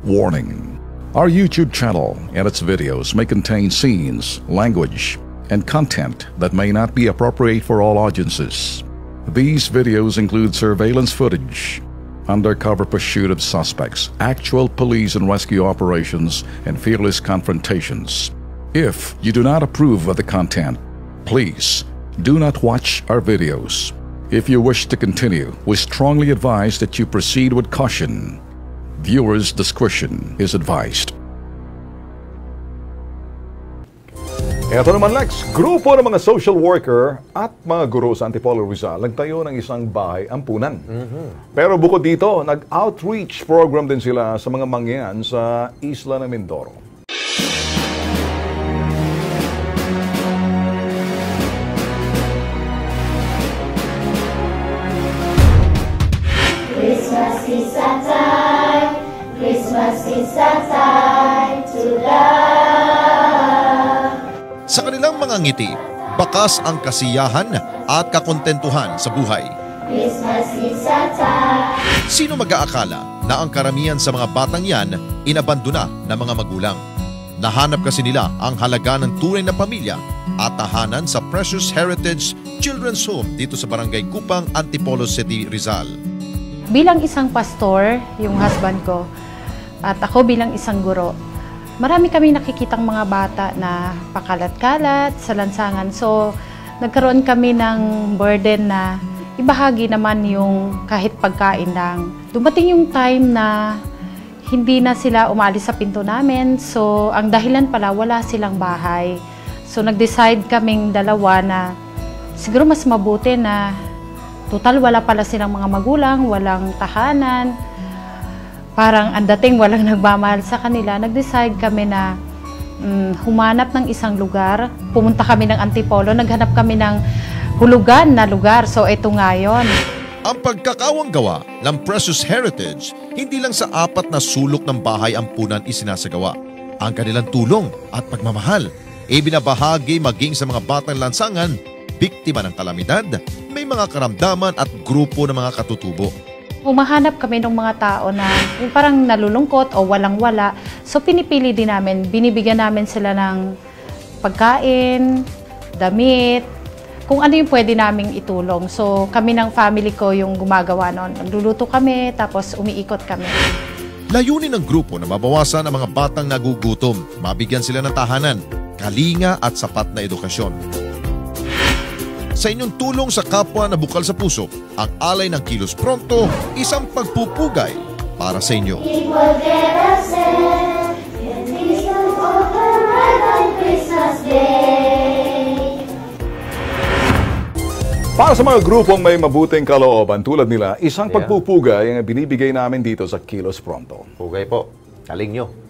Warning: our YouTube channel and its videos may contain scenes, language, and content that may not be appropriate for all audiences. These videos include surveillance footage, undercover pursuit of suspects, actual police and rescue operations, and fearless confrontations. If you do not approve of the content, please do not watch our videos. If you wish to continue, we strongly advise that you proceed with caution. Viewers' discretion is advised. Ito naman, Lex, grupo ng mga social worker at mga guro sa Antipolo Rizal nagtayo ng isang bahay ampunan. Pero bukod dito, nag-outreach program din sila sa mga mangyan sa Isla ng Mindoro. Christmas is a time, Christmas is a time to love. Sa kanilang mga ngiti, bakas ang kasiyahan at kakontentuhan sa buhay. Christmas is a time. Sino mag-aakala na ang karamihan sa mga batang yan inabandona ng mga magulang? Nahanap kasi nila ang halaga ng tunay na pamilya at tahanan sa Precious Heritage Children's Home dito sa Barangay Kupang, Antipolo City, Rizal. Bilang isang pastor, yung husband ko, at ako bilang isang guro, marami kami nakikitang mga bata na pakalat-kalat sa lansangan. So, nagkaroon kami ng burden na ibahagi naman yung kahit pagkain lang. Dumating yung time na hindi na sila umalis sa pinto namin. So, ang dahilan pala, wala silang bahay. So, nag-decide kaming dalawa na siguro mas mabuti na total wala pala silang mga magulang, walang tahanan. Parang ang dating walang nagmamahal sa kanila. Nag-decide kami na humanap ng isang lugar. Pumunta kami ng Antipolo, naghanap kami ng hulugan na lugar. So ito nga yun. Ang pagkakawang gawa ng Precious Heritage, hindi lang sa apat na sulok ng bahay ampunan isinasagawa. Ang kanilang tulong at pagmamahal ibinabahagi maging sa mga batang lansangan, biktima ng kalamidad, may mga karamdaman at grupo ng mga katutubo. Humahanap kami ng mga tao na yung parang nalulungkot o walang-wala. So pinipili din namin, binibigyan namin sila ng pagkain, damit, kung ano yung pwede naming itulong. So kami ng family ko yung gumagawa noon. Nagluluto kami, tapos umiikot kami. Layunin ng grupo na mabawasan ang mga batang nagugutom, mabigyan sila ng tahanan, kalinga at sapat na edukasyon. Sa inyong tulong sa kapwa na bukal sa puso, ang alay ng Kilos Pronto, isang pagpupugay para sa inyo. It will get us in, and things will open right on Christmas Day. Para sa mga grupong may mabuting kalooban tulad nila, isang pagpupugay ang binibigay namin dito sa Kilos Pronto. Pugay po. Kaling nyo.